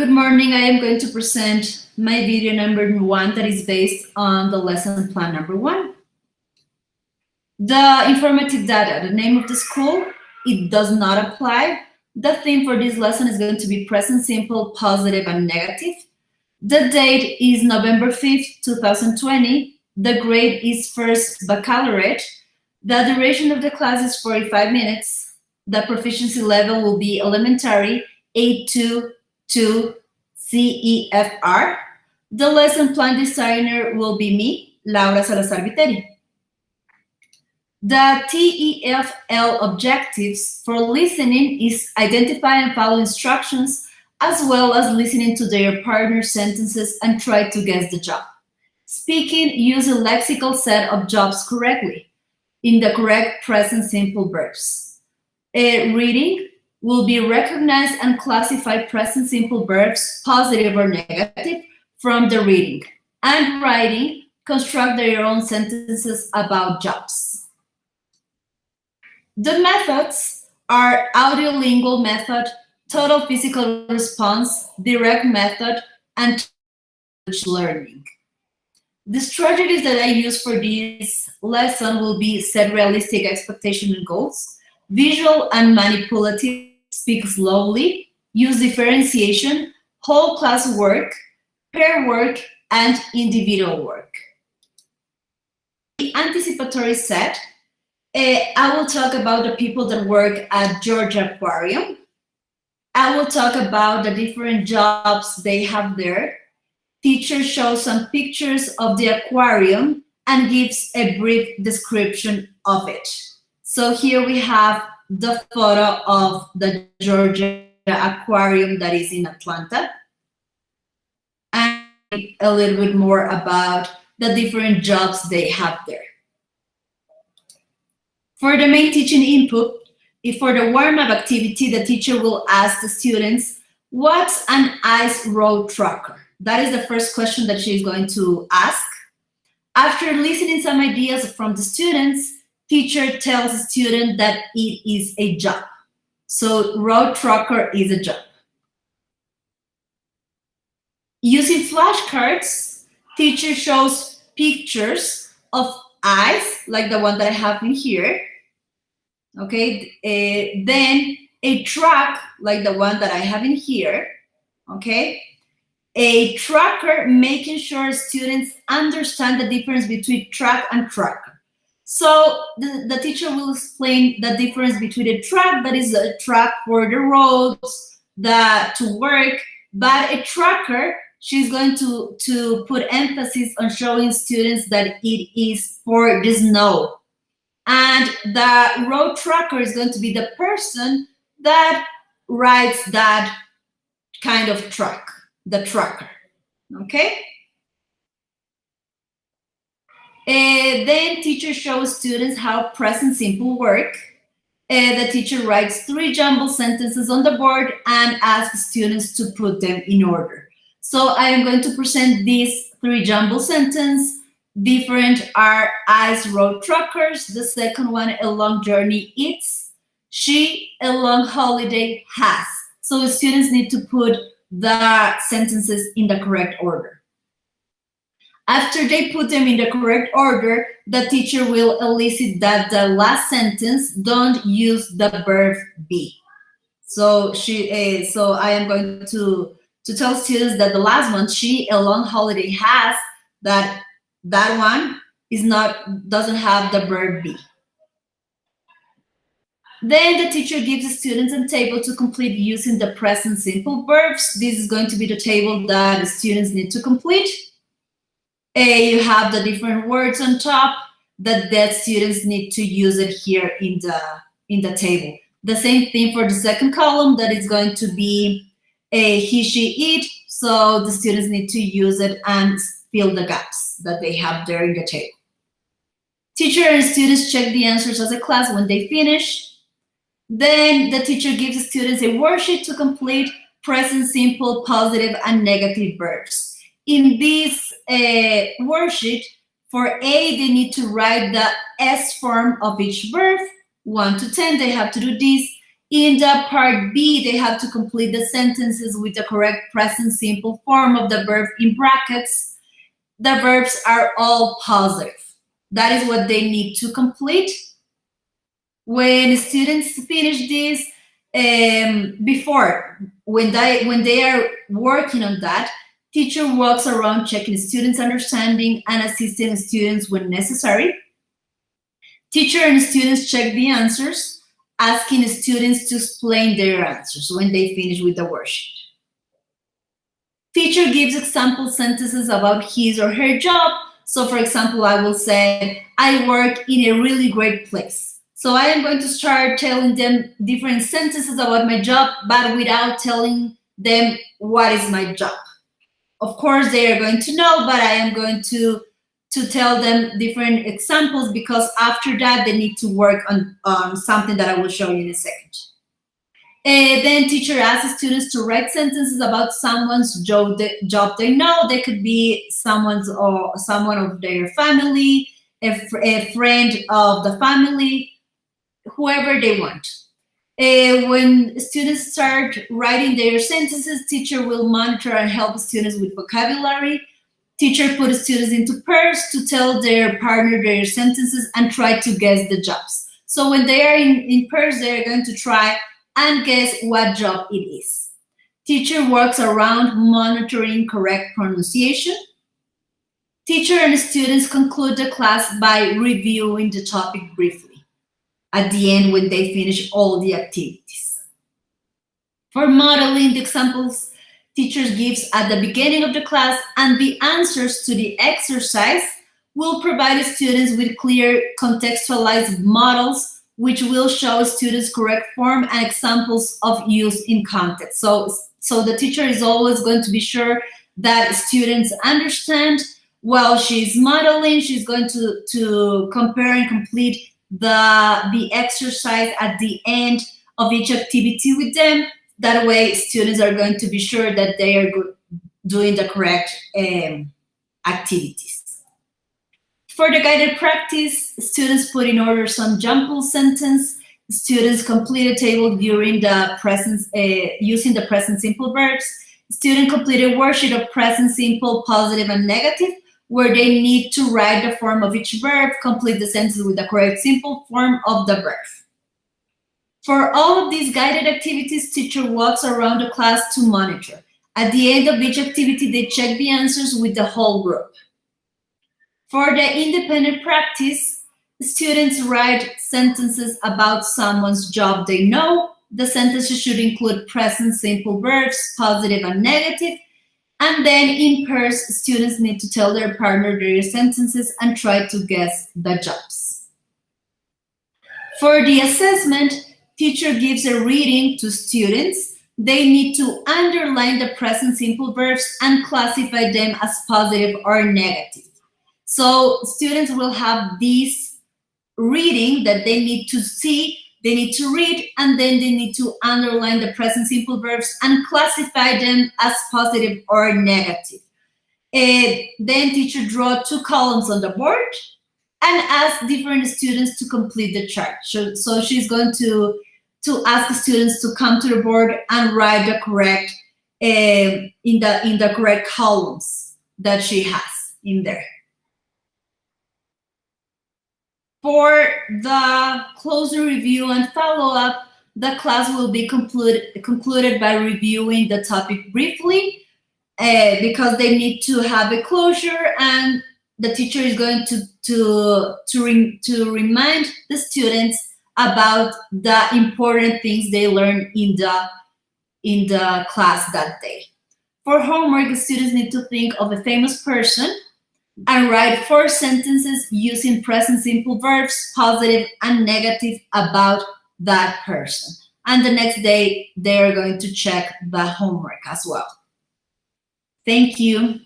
Good morning. I am going to present my video number 1 that is based on the lesson plan number 1. The informative data, the name of the school, it does not apply. The theme for this lesson is going to be present simple, positive, and negative. The date is November 5th, 2020. The grade is first baccalaureate. The duration of the class is 45 minutes. The proficiency level will be elementary, A2 to CEFR. The lesson plan designer will be me, Laura Salazar Viteri. The TEFL objectives for listening is identify and follow instructions, as well as listening to their partner sentences and try to guess the job. Speaking, use a lexical set of jobs correctly in the correct present simple verbs. Reading will be recognize and classify present simple verbs, positive or negative, from the reading. And writing, construct their own sentences about jobs. The methods are audiolingual method, total physical response, direct method, and learning. The strategies that I use for this lesson will be set realistic expectations and goals, visual and manipulative, speak slowly, use differentiation, whole class work, pair work, and individual work. The anticipatory set, I will talk about the people that work at Georgia Aquarium. I will talk about the different jobs they have there. Teacher shows some pictures of the aquarium and gives a brief description of it. So here we have the photo of the Georgia Aquarium that is in Atlanta. And a little bit more about the different jobs they have there. For the main teaching input, for the warm-up activity, the teacher will ask the students, what's an ice road trucker? That is the first question that she's going to ask. After listening some ideas from the students, teacher tells the student that it is a job. So road trucker is a job. Using flashcards, teacher shows pictures of ice, like the one that I have in here. Okay, then a truck, like the one that I have in here. Okay, a trucker, making sure students understand the difference between truck and trucker. So the teacher will explain the difference between a truck, that is a truck for the roads, to work, but a trucker, she's going to put emphasis on showing students that it is for the snow. And the road trucker is going to be the person that rides that kind of truck, the trucker, okay? Then teacher shows students how present simple work. The teacher writes 3 jumbled sentences on the board and asks students to put them in order. So I am going to present these 3 jumbled sentences. Different are ice road truckers. The second one, a long journey eats. She, a long holiday has. So the students need to put the sentences in the correct order. After they put them in the correct order, the teacher will elicit that the last sentence don't use the verb be. So I am going to tell students that the last one, she, a long holiday has, that one doesn't have the verb be. Then the teacher gives the students a table to complete using the present simple verbs. This is going to be the table that the students need to complete. You have the different words on top that the students need to use it here in the table. The same thing for the second column, that is going to be he, she, it. So the students need to use it and fill the gaps that they have there in the table. Teacher and students check the answers as a class when they finish. Then the teacher gives the students a worksheet to complete present simple, positive, and negative verbs. In this worksheet, for A, they need to write the S form of each verb, 1 to 10, they have to do this. In the part B, they have to complete the sentences with the correct present simple form of the verb in brackets. The verbs are all positive. That is what they need to complete. When students finish this, when they are working on that, teacher walks around checking students' understanding and assisting students when necessary. Teacher and students check the answers, asking students to explain their answers when they finish with the worksheet. Teacher gives example sentences about his or her job. So for example, I will say, I work in a really great place. So I am going to start telling them different sentences about my job, but without telling them what is my job. Of course, they are going to know, but I am going to tell them different examples because after that, they need to work on something that I will show you in a second. Then teacher asks students to write sentences about someone's job they know. They could be someone of their family, a friend of the family, whoever they want. When students start writing their sentences, teacher will monitor and help students with vocabulary. Teacher puts students into pairs to tell their partner their sentences and try to guess the jobs. So when they are in pairs, they are going to try and guess what job it is. Teacher works around monitoring correct pronunciation. Teacher and students conclude the class by reviewing the topic briefly at the end when they finish all the activities. For modeling, the examples teacher gives at the beginning of the class and the answers to the exercise will provide students with clear contextualized models which will show students correct form and examples of use in context. So the teacher is always going to be sure that students understand while she's modeling. She's going to compare and complete the exercise at the end of each activity with them. That way, students are going to be sure that they are doing the correct activities. For the guided practice, students put in order some jumble sentence. Students complete a table during the present, using the present simple verbs. Student complete a worksheet of present simple, positive, and negative, where they need to write the form of each verb, complete the sentence with the correct simple form of the verb. For all of these guided activities, teacher walks around the class to monitor. At the end of each activity, they check the answers with the whole group. For the independent practice, students write sentences about someone's job they know. The sentences should include present simple verbs, positive and negative. And then in pairs, students need to tell their partner their sentences and try to guess the jobs. For the assessment, teacher gives a reading to students. They need to underline the present simple verbs and classify them as positive or negative. So students will have this reading that they need to see, they need to read, and then they need to underline the present simple verbs and classify them as positive or negative. Then teacher draw 2 columns on the board and ask different students to complete the chart. So she's going to ask students to come to the board and write the correct in the correct columns that she has in there. For the closer review and follow-up, the class will be concluded by reviewing the topic briefly because they need to have a closure, and the teacher is going to remind the students about the important things they learned in the class that day. For homework, the students need to think of a famous person and write 4 sentences using present simple verbs, positive and negative, about that person. And the next day, they are going to check the homework as well. Thank you.